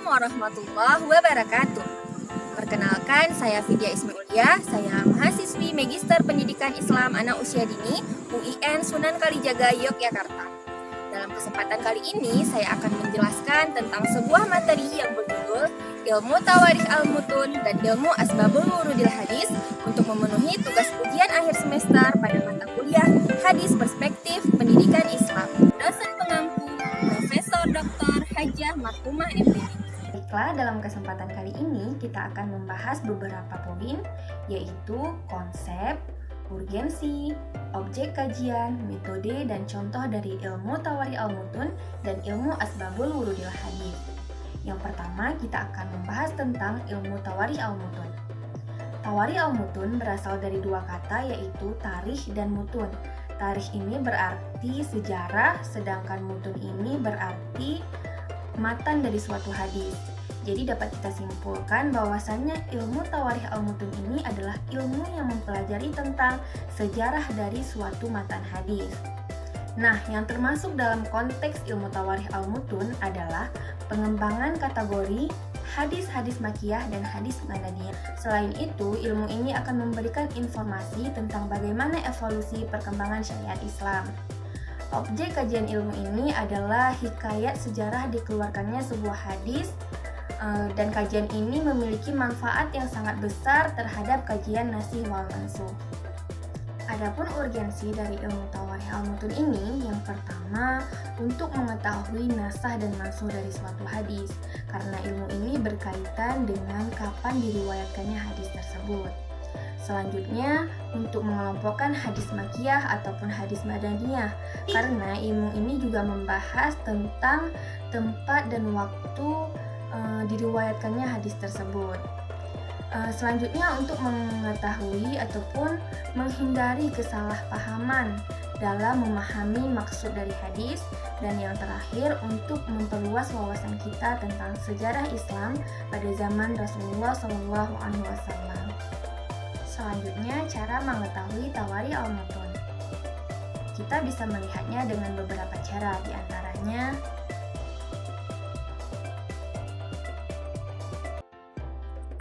Assalamualaikum warahmatullahi wabarakatuh. Perkenalkan, saya Vidya Ismailia. Saya mahasiswi Magister Pendidikan Islam Anak Usia Dini UIN Sunan Kalijaga, Yogyakarta. Dalam kesempatan kali ini, saya akan menjelaskan tentang sebuah materi yang berjudul Ilmu Tawarikh Al-Mutun dan Ilmu Asbabul Wurudil Hadis untuk memenuhi tugas ujian akhir semester pada mata kuliah Hadis Perspektif Pendidikan Islam. Dosen pengampu Profesor Dr. Hajah Marhumah MPD. Baiklah, dalam kesempatan kali ini kita akan membahas beberapa poin, yaitu konsep, urgensi, objek kajian, metode, dan contoh dari ilmu Tawarikh Al-Mutun dan ilmu Asbabul Wurudil Hadis. Yang pertama, kita akan membahas tentang ilmu Tawarikh Al-Mutun. Tawarikh Al-Mutun berasal dari dua kata, yaitu tarikh dan mutun. Tarikh ini berarti sejarah, sedangkan mutun ini berarti matan dari suatu hadis. Jadi dapat kita simpulkan bahwasannya ilmu Tawarikh Al-Mutun ini adalah ilmu yang mempelajari tentang sejarah dari suatu matan hadis. Nah, yang termasuk dalam konteks ilmu Tawarikh Al-Mutun adalah pengembangan kategori hadis-hadis makiyah dan hadis madaniyah. Selain itu, ilmu ini akan memberikan informasi tentang bagaimana evolusi perkembangan syariat Islam. Objek kajian ilmu ini adalah hikayat sejarah dikeluarkannya sebuah hadis, dan kajian ini memiliki manfaat yang sangat besar terhadap kajian nasikh wal mansukh. Adapun urgensi dari ilmu Tawarikh Al-Mutun ini, yang pertama, untuk mengetahui nasakh dan mansukh dari suatu hadis, karena ilmu ini berkaitan dengan kapan diriwayatkannya hadis tersebut. Selanjutnya, untuk mengelompokkan hadis makiyah ataupun hadis madaniyah, karena ilmu ini juga membahas tentang tempat dan waktu diriwayatkannya hadis tersebut. Selanjutnya, untuk mengetahui ataupun menghindari kesalahpahaman dalam memahami maksud dari hadis, dan yang terakhir untuk memperluas wawasan kita tentang sejarah Islam pada zaman Rasulullah SAW. Selanjutnya, cara mengetahui Tawarikh Al-Mutun. Kita bisa melihatnya dengan beberapa cara, diantaranya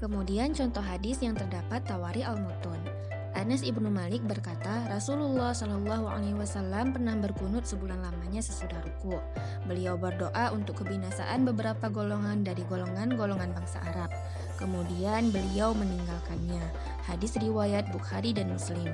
kemudian contoh hadis yang terdapat Tawarikh Al-Mutun. Anas ibnu Malik berkata, Rasulullah Shallallahu Alaihi Wasallam pernah berkunut sebulan lamanya sesudah ruku. Beliau berdoa untuk kebinasaan beberapa golongan dari golongan-golongan bangsa Arab. Kemudian beliau meninggalkannya. Hadis riwayat Bukhari dan Muslim.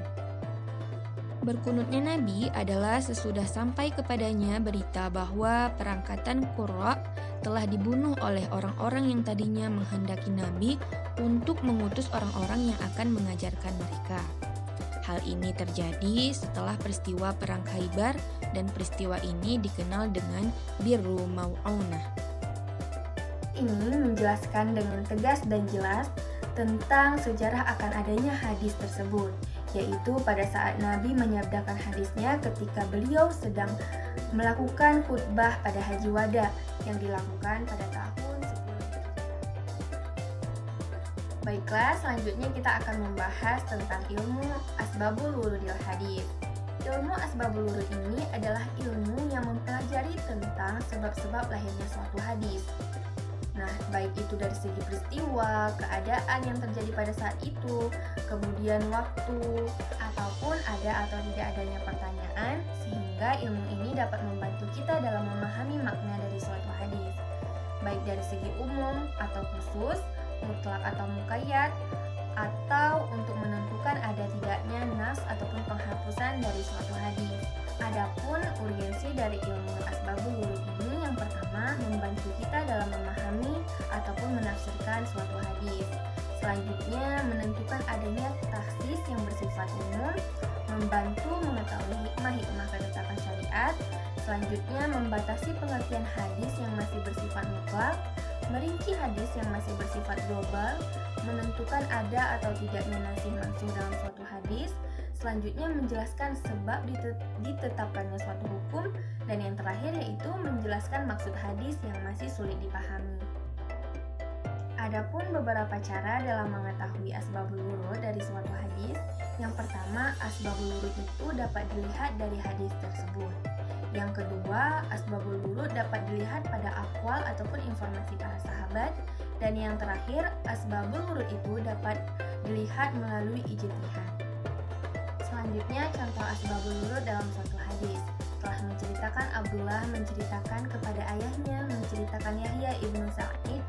Berkunutnya Nabi adalah sesudah sampai kepadanya berita bahwa perangkatan Qurra telah dibunuh oleh orang-orang yang tadinya menghendaki Nabi untuk mengutus orang-orang yang akan mengajarkan mereka. Hal ini terjadi setelah peristiwa Perang Khaybar, dan peristiwa ini dikenal dengan Birru Mau'unah. Ini menjelaskan dengan tegas dan jelas tentang sejarah akan adanya hadis tersebut, yaitu pada saat Nabi menyabdakan hadisnya ketika beliau sedang melakukan khutbah pada Haji Wada yang dilakukan pada tahun 10 Baiklah, selanjutnya kita akan membahas tentang ilmu Asbabul Wurudil Hadis. Ilmu Asbabul Wurud ini adalah ilmu yang mempelajari tentang sebab-sebab lahirnya suatu hadis. Nah, baik itu dari segi peristiwa, keadaan yang terjadi pada saat itu, kemudian waktu, ataupun ada atau tidak adanya pertanyaan, sehingga ilmu ini dapat membantu kita dalam memahami makna dari suatu hadis, baik dari segi umum atau khusus, mutlak atau muqayyad, atau untuk menentukan ada tidaknya nas ataupun penghapusan dari suatu hadis. Adapun urgensi dari ilmu Asbabul Wurud ini, yang pertama, membantu kita dalam memahami ataupun menafsirkan suatu hadis. Selanjutnya, menentukan adanya taksis yang bersifat umum, membantu mengetahui hikmah-hikmah ketetapan syariat. Selanjutnya, membatasi pengertian hadis yang masih bersifat mutlak, merinci hadis yang masih bersifat global, menentukan ada atau tidaknya nasikh mansukh dalam suatu hadis. Selanjutnya, menjelaskan sebab ditetapkannya suatu hukum, dan yang terakhir yaitu menjelaskan maksud hadis yang masih sulit dipahami. Adapun beberapa cara dalam mengetahui asbabul wurud dari suatu hadis. Yang pertama, asbabul wurud itu dapat dilihat dari hadis tersebut. Yang kedua, asbabul wurud dapat dapat dilihat pada akwal ataupun informasi para sahabat. Dan yang terakhir, asbabul wurud itu dapat dilihat melalui ijtihad. Selanjutnya, contoh asbabul wurud dalam suatu hadis. Telah menceritakan Abdullah menceritakan kepada ayahnya, menceritakan Yahya ibnu Sa'id,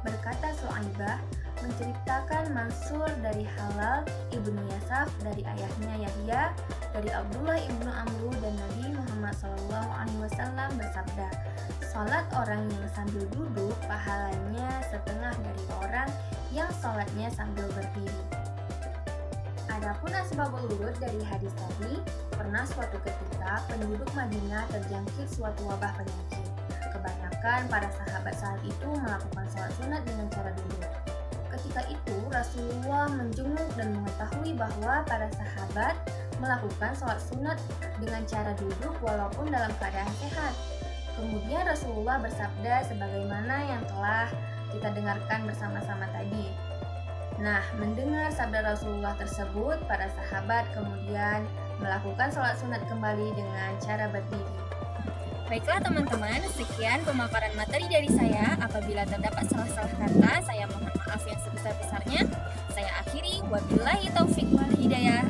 berkata Su'aibah, menceritakan Mansur dari Halal ibnu Yasaf dari ayahnya Yahya, dari Abdullah ibnu Amru, dan Nabi Muhammad SAW bersabda, salat orang yang sambil duduk pahalanya setengah dari orang yang salatnya sambil berdiri. Adapun asbabul wurud dari hadis tadi, pernah suatu ketika penduduk Madinah terjangkit suatu wabah penyakit. Kebanyakan para sahabat saat itu melakukan sholat sunat dengan cara duduk. Ketika itu Rasulullah menjenguk dan mengetahui bahwa para sahabat melakukan sholat sunat dengan cara duduk walaupun dalam keadaan sehat. Kemudian Rasulullah bersabda sebagaimana yang telah kita dengarkan bersama-sama tadi. Nah, mendengar sabda Rasulullah tersebut, para sahabat kemudian melakukan sholat sunat kembali dengan cara berdiri. Baiklah teman-teman, sekian pemaparan materi dari saya. Apabila terdapat salah-salah kata, saya mohon maaf yang sebesar-besarnya. Saya akhiri, wabillahi taufiq wal hidayah.